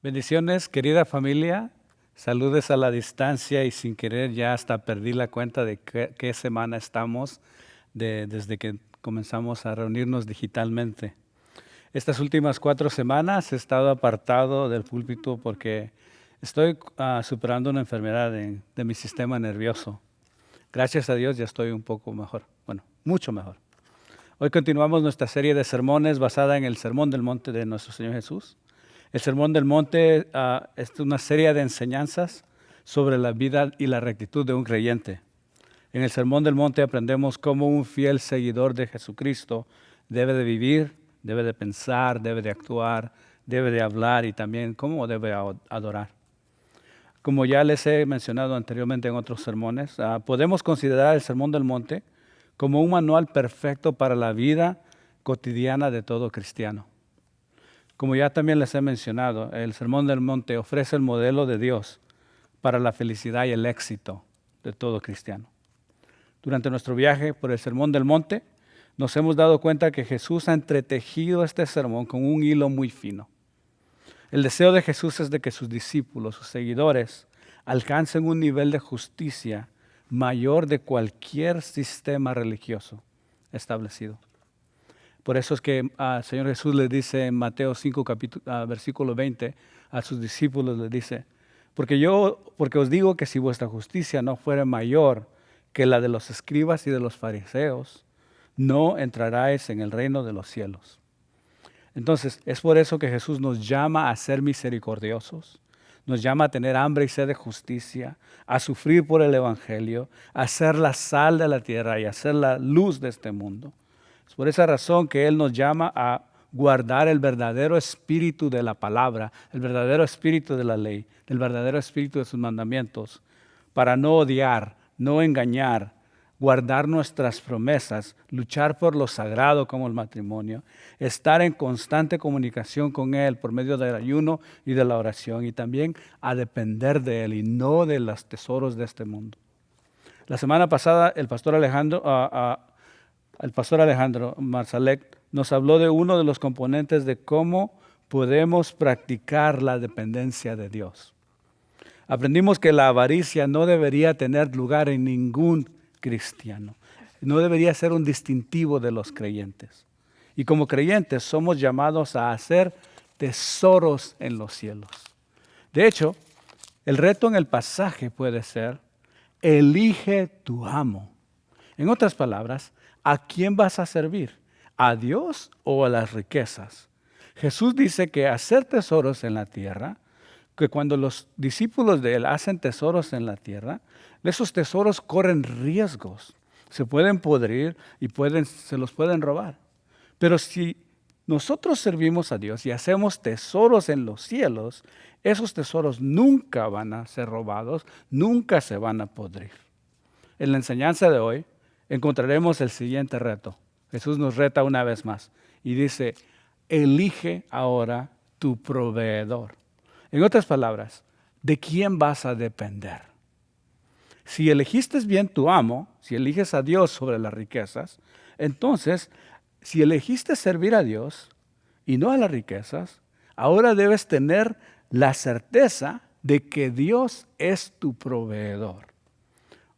Bendiciones, querida familia. Saludes a la distancia y sin querer ya hasta perdí la cuenta de qué semana estamos desde que comenzamos a reunirnos digitalmente. Estas últimas 4 semanas he estado apartado del púlpito porque estoy superando una enfermedad de mi sistema nervioso. Gracias a Dios ya estoy un poco mejor, bueno, mucho mejor. Hoy continuamos nuestra serie de sermones basada en el Sermón del Monte de nuestro Señor Jesús. El Sermón del Monte es una serie de enseñanzas sobre la vida y la rectitud de un creyente. En el Sermón del Monte aprendemos cómo un fiel seguidor de Jesucristo debe de vivir, debe de pensar, debe de actuar, debe de hablar y también cómo debe adorar. Como ya les he mencionado anteriormente en otros sermones, podemos considerar el Sermón del Monte como un manual perfecto para la vida cotidiana de todo cristiano. Como ya también les he mencionado, el Sermón del Monte ofrece el modelo de Dios para la felicidad y el éxito de todo cristiano. Durante nuestro viaje por el Sermón del Monte, nos hemos dado cuenta que Jesús ha entretejido este sermón con un hilo muy fino. El deseo de Jesús es de que sus discípulos, sus seguidores, alcancen un nivel de justicia mayor de cualquier sistema religioso establecido. Por eso es que el Señor Jesús le dice en Mateo 5, versículo 20, a sus discípulos le dice, porque os digo que si vuestra justicia no fuera mayor que la de los escribas y de los fariseos, no entraráis en el reino de los cielos. Entonces, es por eso que Jesús nos llama a ser misericordiosos, nos llama a tener hambre y sed de justicia, a sufrir por el Evangelio, a ser la sal de la tierra y a ser la luz de este mundo. Es por esa razón que Él nos llama a guardar el verdadero espíritu de la palabra, el verdadero espíritu de la ley, el verdadero espíritu de sus mandamientos, para no odiar, no engañar, guardar nuestras promesas, luchar por lo sagrado como el matrimonio, estar en constante comunicación con Él por medio del ayuno y de la oración y también a depender de Él y no de los tesoros de este mundo. La semana pasada el pastor Alejandro Marzalek nos habló de uno de los componentes de cómo podemos practicar la dependencia de Dios. Aprendimos que la avaricia no debería tener lugar en ningún cristiano. No debería ser un distintivo de los creyentes. Y como creyentes somos llamados a hacer tesoros en los cielos. De hecho, el reto en el pasaje puede ser, elige tu amo. En otras palabras, ¿a quién vas a servir? ¿A Dios o a las riquezas? Jesús dice que hacer tesoros en la tierra, que cuando los discípulos de Él hacen tesoros en la tierra, esos tesoros corren riesgos, se pueden podrir y se los pueden robar. Pero si nosotros servimos a Dios y hacemos tesoros en los cielos, esos tesoros nunca van a ser robados, nunca se van a podrir. En la enseñanza de hoy encontraremos el siguiente reto. Jesús nos reta una vez más y dice, elige ahora tu proveedor. En otras palabras, ¿de quién vas a depender? Si elegiste bien tu amo, si eliges a Dios sobre las riquezas, entonces, si elegiste servir a Dios y no a las riquezas, ahora debes tener la certeza de que Dios es tu proveedor.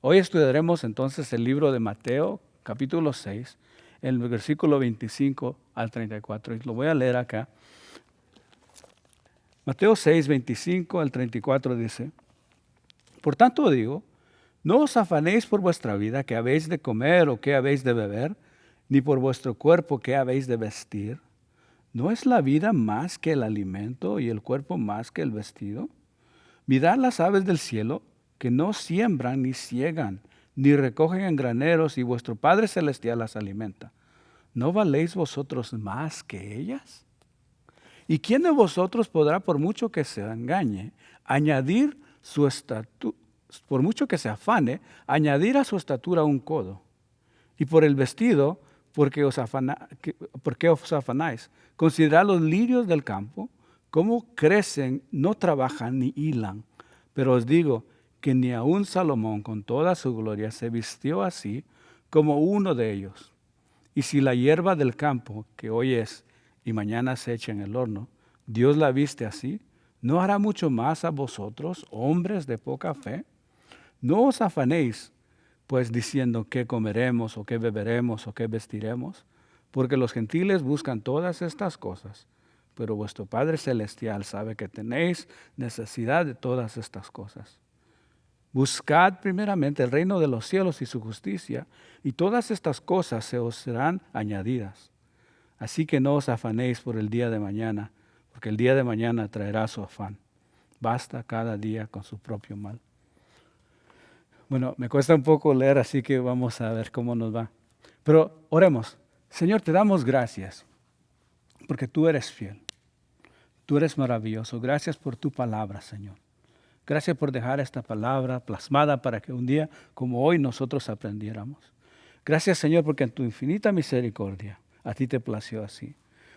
Hoy estudiaremos entonces el libro de Mateo, capítulo 6, el versículo 25 al 34. Y lo voy a leer acá. Mateo 6, 25 al 34 dice, por tanto digo, no os afanéis por vuestra vida, qué habéis de comer o qué habéis de beber, ni por vuestro cuerpo, qué habéis de vestir. ¿No es la vida más que el alimento y el cuerpo más que el vestido? Mirad las aves del cielo, que no siembran ni ciegan, ni recogen en graneros, y vuestro Padre Celestial las alimenta. ¿No valéis vosotros más que ellas? ¿Y quién de vosotros podrá, por mucho que se engañe, por mucho que se afane, añadir a su estatura un codo? Y por el vestido, ¿por qué os afanáis? Considerad los lirios del campo, cómo crecen, no trabajan ni hilan. Pero os digo que ni aun Salomón con toda su gloria se vistió así como uno de ellos. Y si la hierba del campo, que hoy es y mañana se echa en el horno, Dios la viste así, ¿no hará mucho más a vosotros, hombres de poca fe? No os afanéis, pues diciendo qué comeremos, o qué beberemos, o qué vestiremos, porque los gentiles buscan todas estas cosas, pero vuestro Padre Celestial sabe que tenéis necesidad de todas estas cosas. Buscad primeramente el reino de los cielos y su justicia, y todas estas cosas se os serán añadidas. Así que no os afanéis por el día de mañana, porque el día de mañana traerá su afán. Basta cada día con su propio mal. Bueno, me cuesta un poco leer, así que vamos a ver cómo nos va. Pero oremos. Señor, te damos gracias, porque tú eres fiel. Tú eres maravilloso. Gracias por tu palabra, Señor. Gracias por dejar esta palabra plasmada para que un día como hoy nosotros aprendiéramos. Gracias, Señor, porque en tu infinita misericordia a ti te plació así.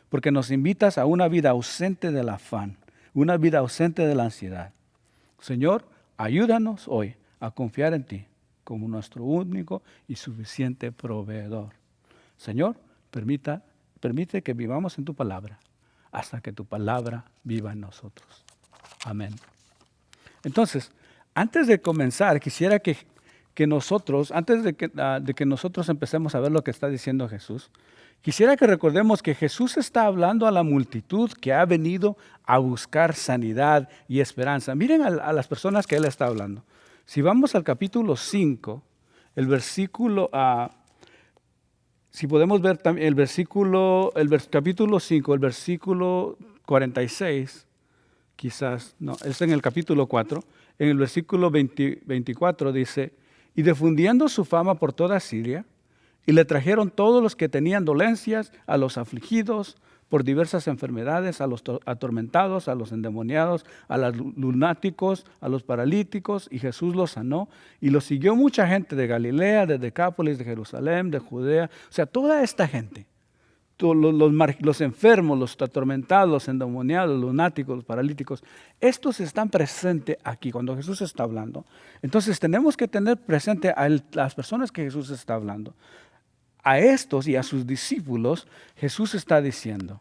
Porque nos invitas a una vida ausente del afán, una vida ausente de la ansiedad. Señor, ayúdanos hoy a confiar en ti como nuestro único y suficiente proveedor. Señor, permite que vivamos en tu palabra hasta que tu palabra viva en nosotros. Amén. Entonces, antes de comenzar, quisiera que nosotros, antes de que nosotros empecemos a ver lo que está diciendo Jesús, quisiera que recordemos que Jesús está hablando a la multitud que ha venido a buscar sanidad y esperanza. Miren a las personas que Él está hablando. Si vamos al capítulo 5, el versículo, si podemos ver también capítulo 5, el versículo 46, quizás, no, es en el capítulo 4, en el versículo 24 dice, y difundiendo su fama por toda Siria, y le trajeron todos los que tenían dolencias, a los afligidos por diversas enfermedades, a los atormentados, a los endemoniados, a los lunáticos, a los paralíticos, y Jesús los sanó, y lo siguió mucha gente de Galilea, de Decápolis, de Jerusalén, de Judea, o sea, toda esta gente. Los enfermos, los atormentados, los endemoniados, los lunáticos, los paralíticos, estos están presentes aquí cuando Jesús está hablando. Entonces tenemos que tener presente a las personas que Jesús está hablando. A estos y a sus discípulos Jesús está diciendo,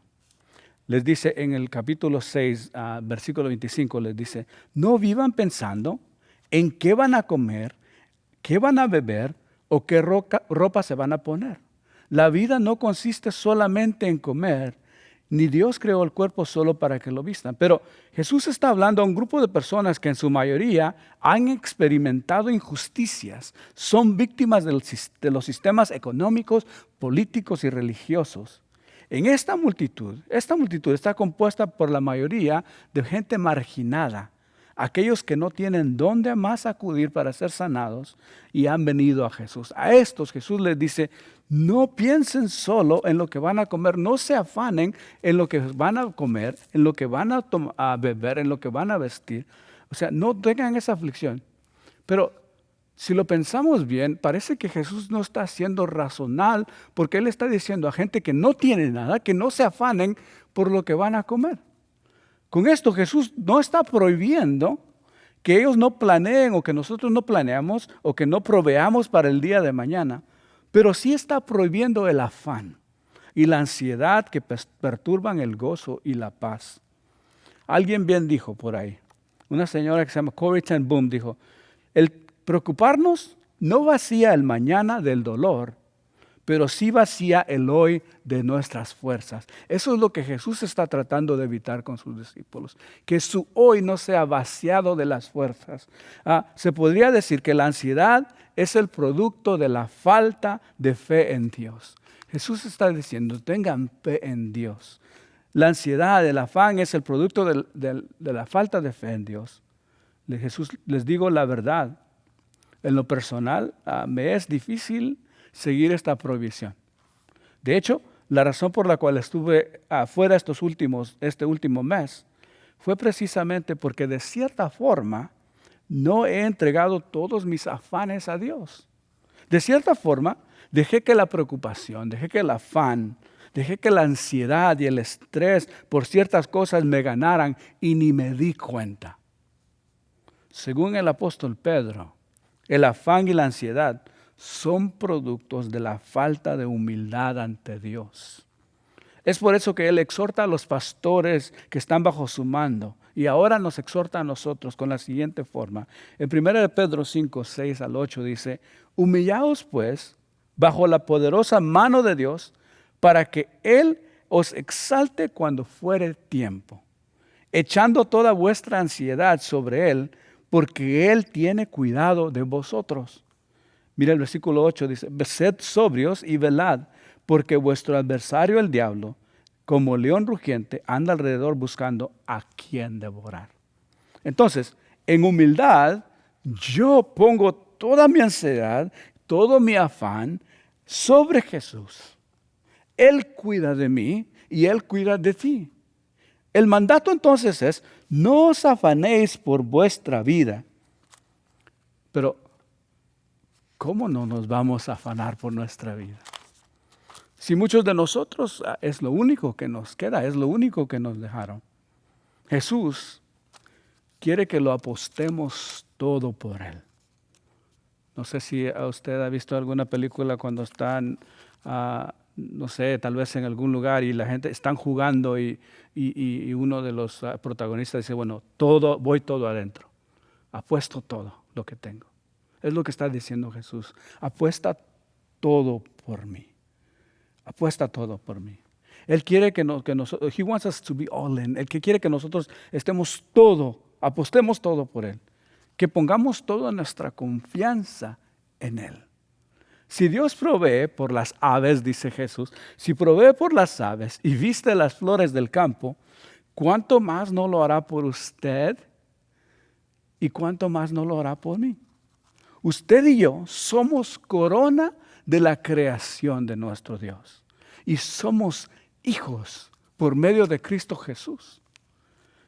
les dice en el capítulo 6, versículo 25, les dice, no vivan pensando en qué van a comer, qué van a beber o qué ropa se van a poner. La vida no consiste solamente en comer, ni Dios creó el cuerpo solo para que lo vistan. Pero Jesús está hablando a un grupo de personas que en su mayoría han experimentado injusticias, son víctimas de los sistemas económicos, políticos y religiosos. En esta multitud está compuesta por la mayoría de gente marginada, aquellos que no tienen dónde más acudir para ser sanados y han venido a Jesús. A estos Jesús les dice, no piensen solo en lo que van a comer, no se afanen en lo que van a comer, en lo que van a beber, en lo que van a vestir. O sea, no tengan esa aflicción. Pero si lo pensamos bien, parece que Jesús no está siendo razonal porque Él está diciendo a gente que no tiene nada, que no se afanen por lo que van a comer. Con esto Jesús no está prohibiendo que ellos no planeen o que nosotros no planeamos o que no proveamos para el día de mañana, pero sí está prohibiendo el afán y la ansiedad que perturban el gozo y la paz. Alguien bien dijo por ahí, una señora que se llama Corrie ten Boom dijo, el preocuparnos no vacía el mañana del dolor, pero sí vacía el hoy de nuestras fuerzas. Eso es lo que Jesús está tratando de evitar con sus discípulos, que su hoy no sea vaciado de las fuerzas. Se podría decir que la ansiedad es el producto de la falta de fe en Dios. Jesús está diciendo, tengan fe en Dios. La ansiedad, el afán es el producto de la falta de fe en Dios. Jesús, les digo la verdad, en lo personal me es difícil seguir esta prohibición. De hecho, la razón por la cual estuve afuera este último mes fue precisamente porque de cierta forma no he entregado todos mis afanes a Dios. De cierta forma, dejé que la preocupación, dejé que el afán, dejé que la ansiedad y el estrés por ciertas cosas me ganaran y ni me di cuenta. Según el apóstol Pedro, el afán y la ansiedad son productos de la falta de humildad ante Dios. Es por eso que Él exhorta a los pastores que están bajo su mando Y ahora nos exhorta a nosotros con la siguiente forma. En 1 Pedro 5, 6 al 8 dice, humillaos pues bajo la poderosa mano de Dios para que Él os exalte cuando fuere tiempo, echando toda vuestra ansiedad sobre Él, porque Él tiene cuidado de vosotros. Mira el versículo 8 dice, sed sobrios y velad, porque vuestro adversario el diablo, como león rugiente, anda alrededor buscando a quien devorar. Entonces, en humildad, yo pongo toda mi ansiedad, todo mi afán sobre Jesús. Él cuida de mí y Él cuida de ti. El mandato entonces es, no os afanéis por vuestra vida. Pero, ¿cómo no nos vamos a afanar por nuestra vida? Si muchos de nosotros es lo único que nos queda, es lo único que nos dejaron. Jesús quiere que lo apostemos todo por Él. No sé si usted ha visto alguna película cuando están, no sé, tal vez en algún lugar y la gente están jugando y uno de los protagonistas dice, bueno, voy todo adentro. Apuesto todo lo que tengo. Es lo que está diciendo Jesús. Apuesta todo por mí. Apuesta todo por mí. Él quiere que nosotros, He wants us to be all in. Él quiere que nosotros estemos todo, apostemos todo por Él. Que pongamos toda nuestra confianza en Él. Si Dios provee por las aves, dice Jesús, si provee por las aves y viste las flores del campo, ¿cuánto más no lo hará por usted? ¿Y cuánto más no lo hará por mí? Usted y yo somos corona de la creación de nuestro Dios. Y somos hijos por medio de Cristo Jesús.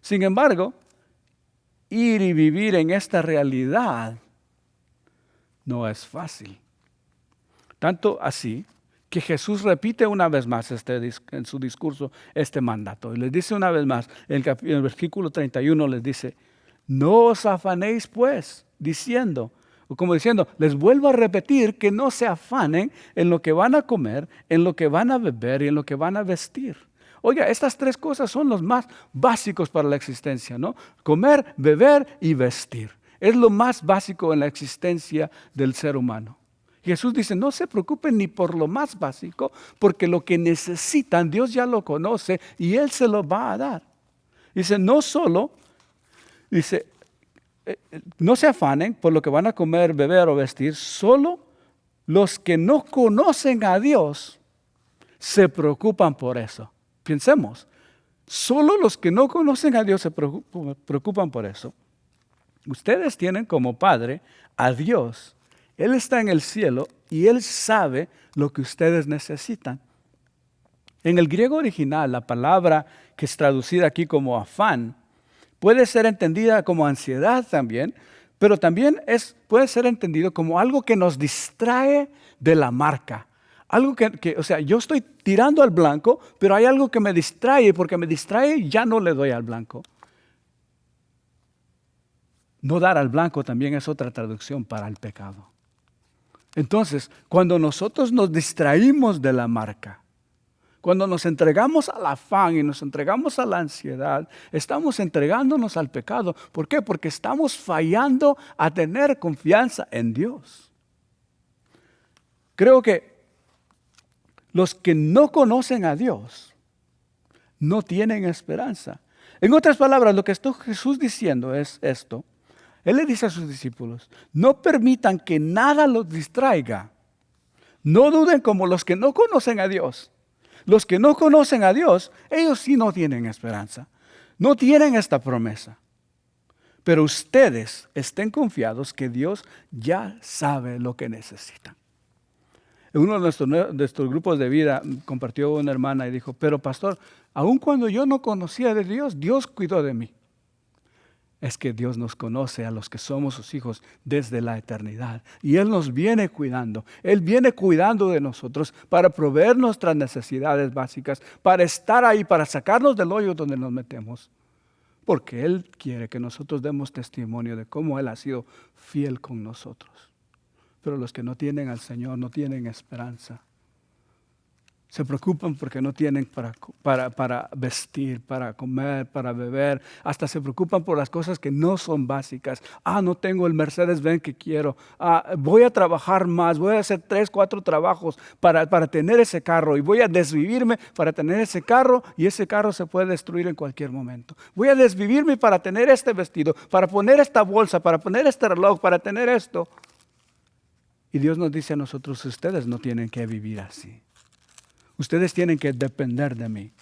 Sin embargo, ir y vivir en esta realidad no es fácil. Tanto así que Jesús repite una vez más en su discurso este mandato. Y les dice una vez más, en el versículo 31 les dice, no os afanéis pues, diciendo, les vuelvo a repetir que no se afanen en lo que van a comer, en lo que van a beber y en lo que van a vestir. Oiga, estas tres cosas son los más básicos para la existencia, ¿no? Comer, beber y vestir. Es lo más básico en la existencia del ser humano. Jesús dice, no se preocupen ni por lo más básico, porque lo que necesitan Dios ya lo conoce y Él se lo va a dar. Dice, no se afanen por lo que van a comer, beber o vestir, solo los que no conocen a Dios se preocupan por eso. Pensemos, solo los que no conocen a Dios se preocupan por eso. Ustedes tienen como Padre a Dios. Él está en el cielo y Él sabe lo que ustedes necesitan. En el griego original, la palabra que es traducida aquí como afán, puede ser entendida como ansiedad también, pero también puede ser entendido como algo que nos distrae de la marca. Algo yo estoy tirando al blanco, pero hay algo que me distrae, porque me distrae y ya no le doy al blanco. No dar al blanco también es otra traducción para el pecado. Entonces, cuando nosotros nos distraímos de la marca, cuando nos entregamos al afán y nos entregamos a la ansiedad, estamos entregándonos al pecado. ¿Por qué? Porque estamos fallando a tener confianza en Dios. Creo que los que no conocen a Dios no tienen esperanza. En otras palabras, lo que está Jesús diciendo es esto. Él le dice a sus discípulos, no permitan que nada los distraiga. No duden como los que no conocen a Dios. Los que no conocen a Dios, ellos sí no tienen esperanza. No tienen esta promesa. Pero ustedes estén confiados que Dios ya sabe lo que necesitan. En uno de nuestros grupos de vida compartió una hermana y dijo, pero pastor, aun cuando yo no conocía de Dios, Dios cuidó de mí. Es que Dios nos conoce a los que somos sus hijos desde la eternidad. Y Él nos viene cuidando. Él viene cuidando de nosotros para proveer nuestras necesidades básicas, para estar ahí, para sacarnos del hoyo donde nos metemos. Porque Él quiere que nosotros demos testimonio de cómo Él ha sido fiel con nosotros. Pero los que no tienen al Señor no tienen esperanza. Se preocupan porque no tienen para vestir, para comer, para beber. Hasta se preocupan por las cosas que no son básicas. No tengo el Mercedes-Benz que quiero. Voy a trabajar más. Voy a hacer 3, 4 trabajos para tener ese carro. Y voy a desvivirme para tener ese carro. Y ese carro se puede destruir en cualquier momento. Voy a desvivirme para tener este vestido, para poner esta bolsa, para poner este reloj, para tener esto. Y Dios nos dice a nosotros, ustedes no tienen que vivir así. Ustedes tienen que depender de mí.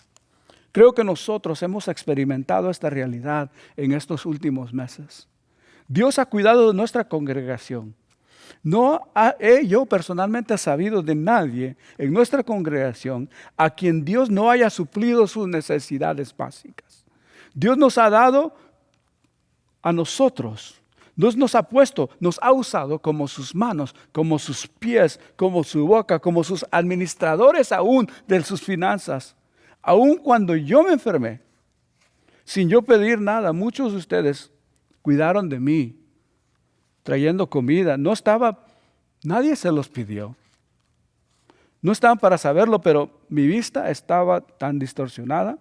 Creo que nosotros hemos experimentado esta realidad en estos últimos meses. Dios ha cuidado de nuestra congregación. Yo personalmente sabido de nadie en nuestra congregación a quien Dios no haya suplido sus necesidades básicas. Dios nos ha dado a nosotros. Dios nos ha usado como sus manos, como sus pies, como su boca, como sus administradores aún de sus finanzas. Aún cuando yo me enfermé, sin yo pedir nada, muchos de ustedes cuidaron de mí, trayendo comida. Nadie se los pidió. No estaban para saberlo, pero mi vista estaba tan distorsionada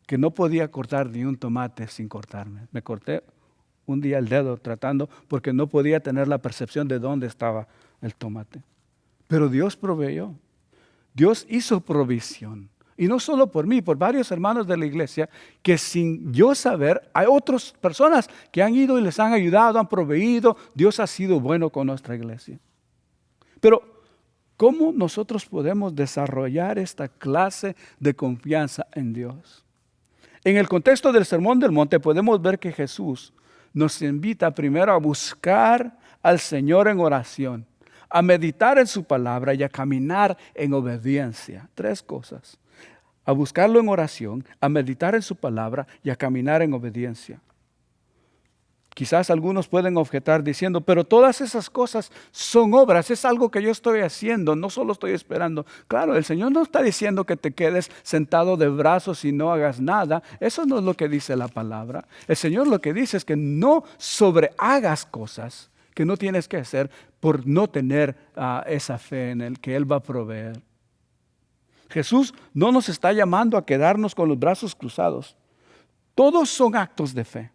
que no podía cortar ni un tomate sin cortarme. Me corté un día el dedo tratando porque no podía tener la percepción de dónde estaba el tomate. Pero Dios proveyó. Dios hizo provisión. Y no solo por mí, por varios hermanos de la iglesia que sin yo saber, hay otras personas que han ido y les han ayudado, han proveído. Dios ha sido bueno con nuestra iglesia. Pero, ¿cómo nosotros podemos desarrollar esta clase de confianza en Dios? En el contexto del Sermón del Monte podemos ver que Jesús nos invita primero a buscar al Señor en oración, a meditar en su palabra y a caminar en obediencia. 3 cosas. A buscarlo en oración, a meditar en su palabra y a caminar en obediencia. Quizás algunos pueden objetar diciendo, pero todas esas cosas son obras, es algo que yo estoy haciendo, no solo estoy esperando. Claro, el Señor no está diciendo que te quedes sentado de brazos y no hagas nada. Eso no es lo que dice la palabra. El Señor lo que dice es que no sobrehagas cosas que no tienes que hacer por no tener esa fe en Él, que Él va a proveer. Jesús no nos está llamando a quedarnos con los brazos cruzados. Todos son actos de fe.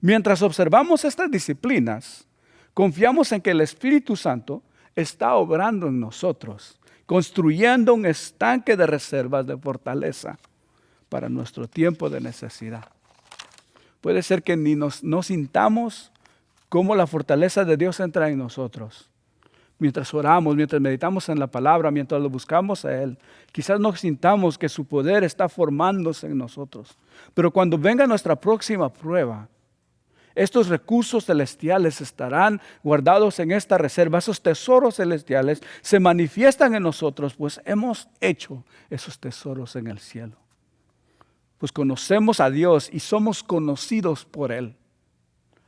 Mientras observamos estas disciplinas, confiamos en que el Espíritu Santo está obrando en nosotros, construyendo un estanque de reservas de fortaleza para nuestro tiempo de necesidad. Puede ser que ni no sintamos cómo la fortaleza de Dios entra en nosotros. Mientras oramos, mientras meditamos en la palabra, mientras lo buscamos a Él, quizás no sintamos que su poder está formándose en nosotros. Pero cuando venga nuestra próxima prueba, estos recursos celestiales estarán guardados en esta reserva. Esos tesoros celestiales se manifiestan en nosotros, pues hemos hecho esos tesoros en el cielo. Pues conocemos a Dios y somos conocidos por Él.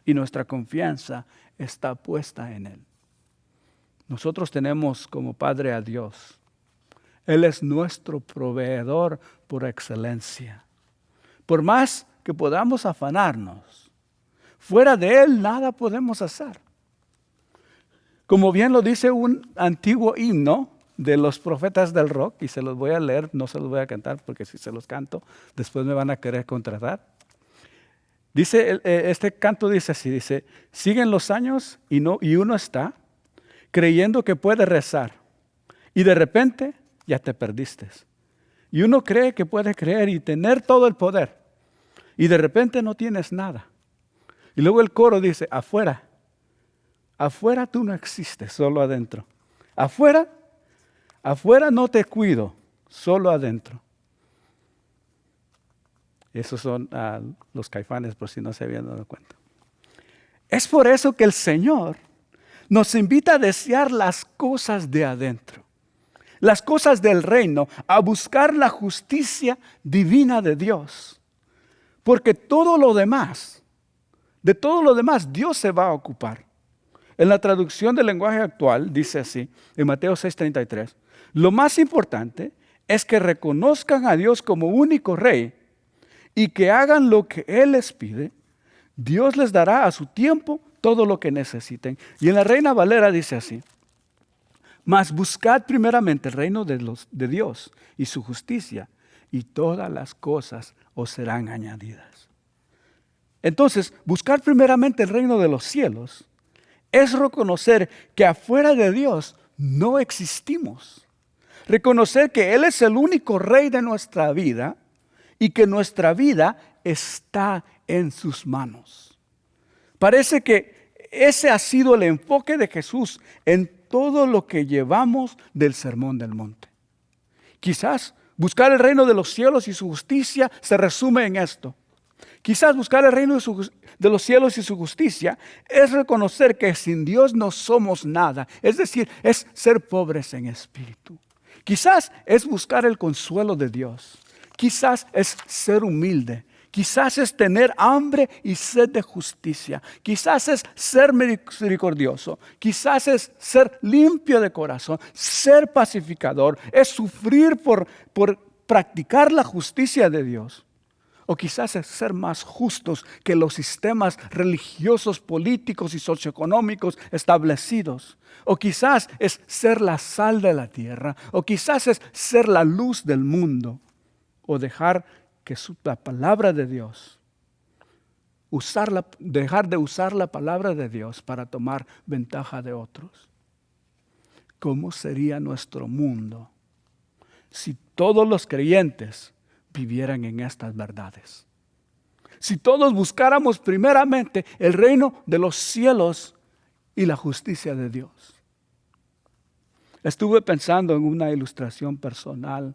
Y nuestra confianza está puesta en Él. Nosotros tenemos como Padre a Dios. Él es nuestro proveedor por excelencia. Por más que podamos afanarnos, fuera de Él nada podemos hacer. Como bien lo dice un antiguo himno de los profetas del rock, y se los voy a leer, no se los voy a cantar porque si se los canto, después me van a querer contratar. Dice, este canto dice así, dice, siguen los años y uno está creyendo que puede rezar y de repente ya te perdiste. Y uno cree que puede creer y tener todo el poder y de repente no tienes nada. Y luego el coro dice, afuera tú no existes, solo adentro. Afuera no te cuido, solo adentro. Esos son los Caifanes, por si no se habían dado cuenta. Es por eso que el Señor nos invita a desear las cosas de adentro, las cosas del reino, a buscar la justicia divina de Dios. Porque de todo lo demás, Dios se va a ocupar. En la traducción del lenguaje actual dice así, en Mateo 6:33, lo más importante es que reconozcan a Dios como único Rey y que hagan lo que Él les pide. Dios les dará a su tiempo todo lo que necesiten. Y en la Reina Valera dice así, Mas buscad primeramente el reino de Dios y su justicia, y todas las cosas os serán añadidas. Entonces, buscar primeramente el reino de los cielos es reconocer que afuera de Dios no existimos. Reconocer que Él es el único rey de nuestra vida y que nuestra vida está en sus manos. Parece que ese ha sido el enfoque de Jesús en todo lo que llevamos del Sermón del Monte. Quizás buscar el reino de los cielos y su justicia se resume en esto. Quizás buscar el reino de los cielos y su justicia es reconocer que sin Dios no somos nada. Es decir, es ser pobres en espíritu. Quizás es buscar el consuelo de Dios. Quizás es ser humilde. Quizás es tener hambre y sed de justicia. Quizás es ser misericordioso. Quizás es ser limpio de corazón, ser pacificador. Es sufrir por practicar la justicia de Dios. O quizás es ser más justos que los sistemas religiosos, políticos y socioeconómicos establecidos. O quizás es ser la sal de la tierra. O quizás es ser la luz del mundo. O dejar que la palabra de Dios, dejar de usar la palabra de Dios para tomar ventaja de otros. ¿Cómo sería nuestro mundo si todos los creyentes vivieran en estas verdades? Si todos buscáramos primeramente el reino de los cielos y la justicia de Dios. Estuve pensando en una ilustración personal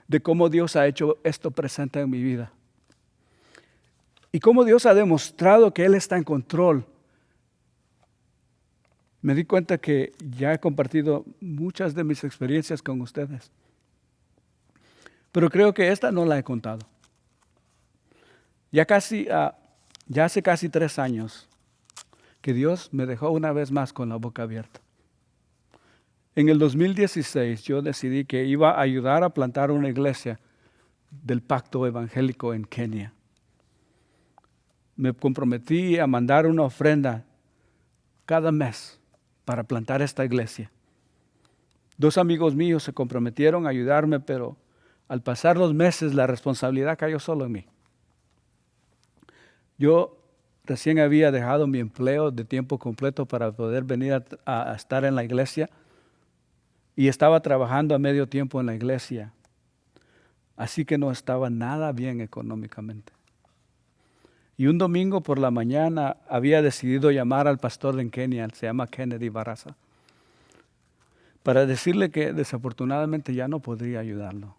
de cómo Dios ha hecho esto presente en mi vida. Y cómo Dios ha demostrado que Él está en control. Me di cuenta que ya he compartido muchas de mis experiencias con ustedes. Pero creo que esta no la he contado. Ya hace casi 3 años que Dios me dejó una vez más con la boca abierta. En el 2016 yo decidí que iba a ayudar a plantar una iglesia del Pacto Evangélico en Kenia. Me comprometí a mandar una ofrenda cada mes para plantar esta iglesia. 2 amigos míos se comprometieron a ayudarme, pero al pasar los meses la responsabilidad cayó solo en mí. Yo recién había dejado mi empleo de tiempo completo para poder venir a estar en la iglesia. Y estaba trabajando a medio tiempo en la iglesia. Así que no estaba nada bien económicamente. Y un domingo por la mañana había decidido llamar al pastor en Kenia, se llama Kennedy Barraza, para decirle que desafortunadamente ya no podría ayudarlo.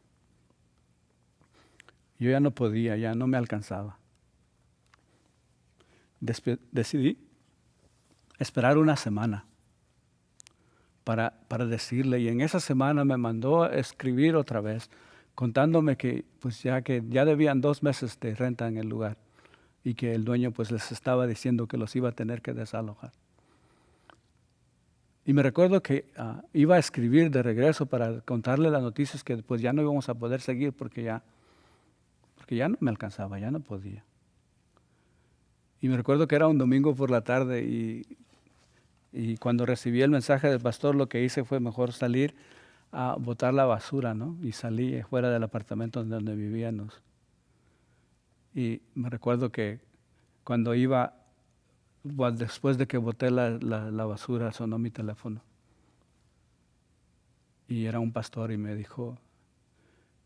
Yo ya no podía, ya no me alcanzaba. Decidí esperar una semana para decirle, y en esa semana me mandó a escribir otra vez contándome que ya debían 2 meses de renta en el lugar y que el dueño pues les estaba diciendo que los iba a tener que desalojar. Y me recuerdo que iba a escribir de regreso para contarle las noticias que pues ya no íbamos a poder seguir porque ya no me alcanzaba, ya no podía. Y me recuerdo que era un domingo por la tarde y cuando recibí el mensaje del pastor, lo que hice fue mejor salir a botar la basura, ¿no? Y salí fuera del apartamento donde vivíamos. Y me recuerdo que cuando iba, después de que boté la basura, sonó mi teléfono. Y era un pastor y me dijo,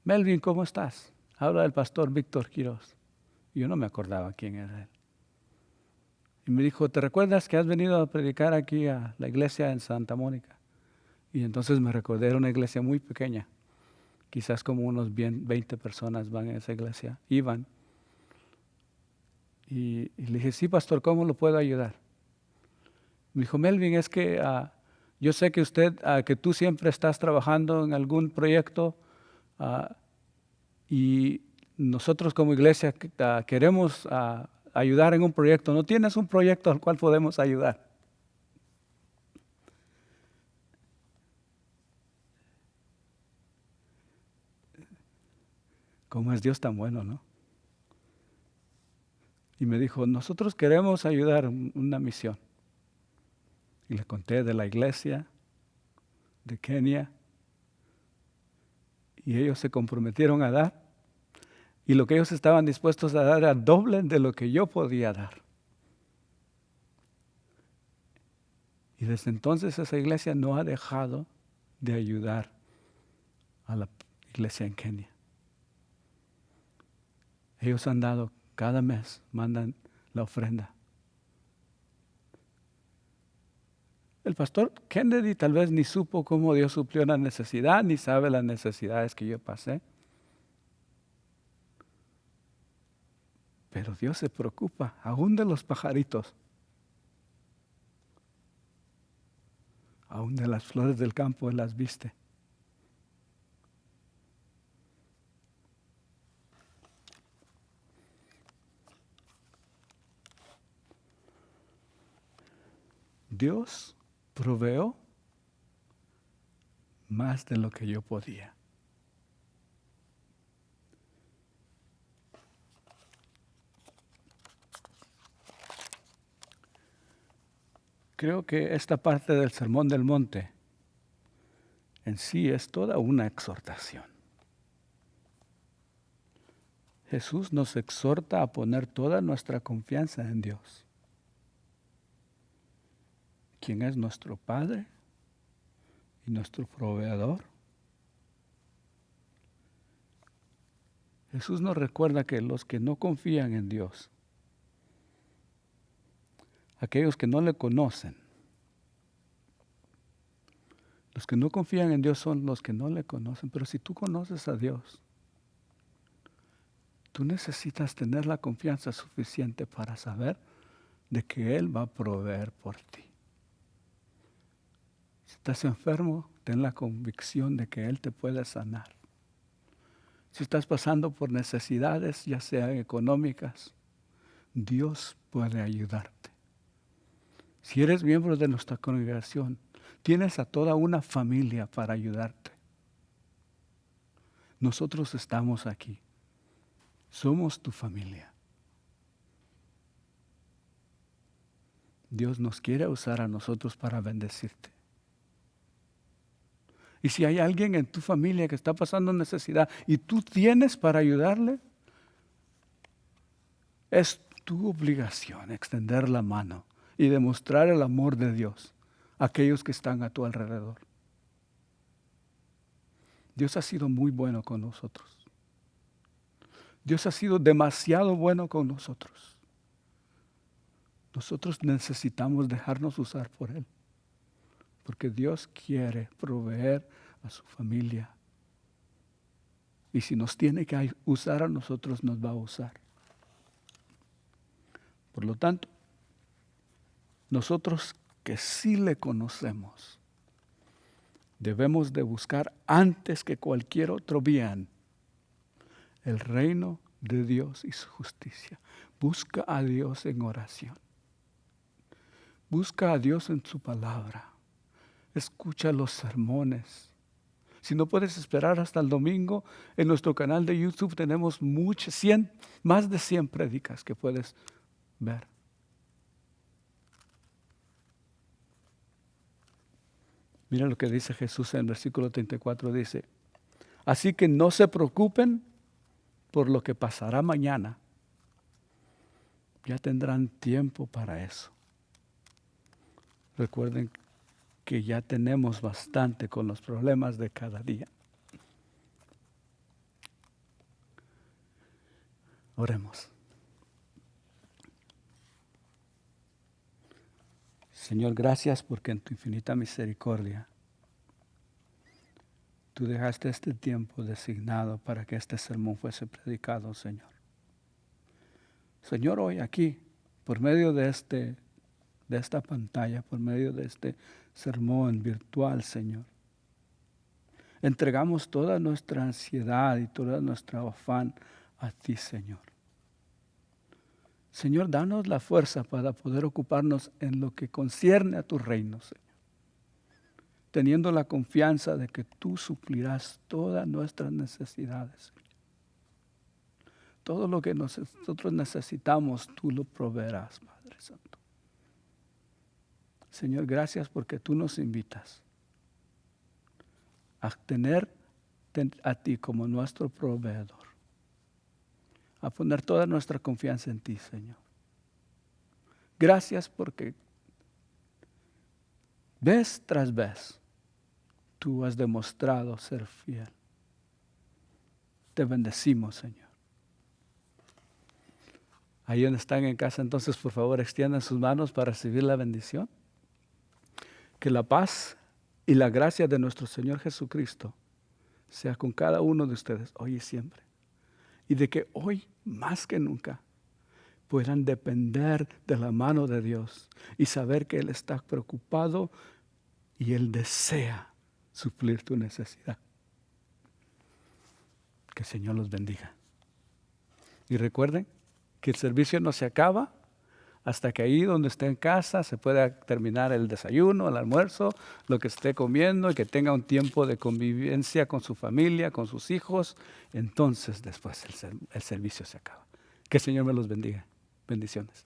Melvin, ¿cómo estás? Habla el pastor Víctor Quiroz. Y yo no me acordaba quién era él. Y me dijo, ¿te recuerdas que has venido a predicar aquí a la iglesia en Santa Mónica? Y entonces me recordé, era una iglesia muy pequeña. Quizás como unos 20 personas van a esa iglesia, iban. Y le dije, sí, pastor, ¿cómo lo puedo ayudar? Me dijo, Melvin, es que yo sé que que tú siempre estás trabajando en algún proyecto y nosotros como iglesia queremos ayudar en un proyecto. ¿No tienes un proyecto al cual podemos ayudar? ¿Cómo es Dios tan bueno, no? Y me dijo, nosotros queremos ayudar en una misión. Y le conté de la iglesia, de Kenia y ellos se comprometieron a dar. Y lo que ellos estaban dispuestos a dar era doble de lo que yo podía dar. Y desde entonces esa iglesia no ha dejado de ayudar a la iglesia en Kenia. Ellos han dado cada mes, mandan la ofrenda. El pastor Kennedy tal vez ni supo cómo Dios suplió la necesidad, ni sabe las necesidades que yo pasé. Pero Dios se preocupa, aún de los pajaritos, aún de las flores del campo, Él las viste. Dios proveó más de lo que yo podía. Creo que esta parte del Sermón del Monte en sí es toda una exhortación. Jesús nos exhorta a poner toda nuestra confianza en Dios, quien es nuestro Padre y nuestro proveedor. Jesús nos recuerda que los que no confían en Dios, aquellos que no le conocen, los que no confían en Dios son los que no le conocen. Pero si tú conoces a Dios, tú necesitas tener la confianza suficiente para saber de que Él va a proveer por ti. Si estás enfermo, ten la convicción de que Él te puede sanar. Si estás pasando por necesidades, ya sean económicas, Dios puede ayudarte. Si eres miembro de nuestra congregación, tienes a toda una familia para ayudarte. Nosotros estamos aquí. Somos tu familia. Dios nos quiere usar a nosotros para bendecirte. Y si hay alguien en tu familia que está pasando necesidad y tú tienes para ayudarle, es tu obligación extender la mano y demostrar el amor de Dios a aquellos que están a tu alrededor. Dios ha sido muy bueno con nosotros. Dios ha sido demasiado bueno con nosotros. Nosotros necesitamos dejarnos usar por Él, porque Dios quiere proveer a su familia. Y si nos tiene que usar a nosotros, nos va a usar. Por lo tanto, nosotros que sí le conocemos, debemos de buscar antes que cualquier otro bien el reino de Dios y su justicia. Busca a Dios en oración. Busca a Dios en su palabra. Escucha los sermones. Si no puedes esperar hasta el domingo, en nuestro canal de YouTube tenemos más de 100 prédicas que puedes ver. Mira lo que dice Jesús en el versículo 34, dice: así que no se preocupen por lo que pasará mañana. Ya tendrán tiempo para eso. Recuerden que ya tenemos bastante con los problemas de cada día. Oremos. Señor, gracias porque en tu infinita misericordia tú dejaste este tiempo designado para que este sermón fuese predicado, Señor. Señor, hoy aquí, por medio de esta pantalla, por medio de este sermón virtual, Señor, entregamos toda nuestra ansiedad y toda nuestra afán a ti, Señor. Señor, danos la fuerza para poder ocuparnos en lo que concierne a tu reino, Señor, teniendo la confianza de que tú suplirás todas nuestras necesidades. Todo lo que nosotros necesitamos, tú lo proveerás, Padre Santo. Señor, gracias porque tú nos invitas a tener a ti como nuestro proveedor, a poner toda nuestra confianza en ti, Señor. Gracias porque vez tras vez tú has demostrado ser fiel. Te bendecimos, Señor. Ahí donde están en casa, entonces, por favor, extiendan sus manos para recibir la bendición. Que la paz y la gracia de nuestro Señor Jesucristo sea con cada uno de ustedes hoy y siempre. Y de que hoy, más que nunca, puedan depender de la mano de Dios y saber que Él está preocupado y Él desea suplir tu necesidad. Que el Señor los bendiga. Y recuerden que el servicio no se acaba hasta que ahí donde esté en casa se pueda terminar el desayuno, el almuerzo, lo que esté comiendo y que tenga un tiempo de convivencia con su familia, con sus hijos. Entonces después el servicio se acaba. Que el Señor me los bendiga. Bendiciones.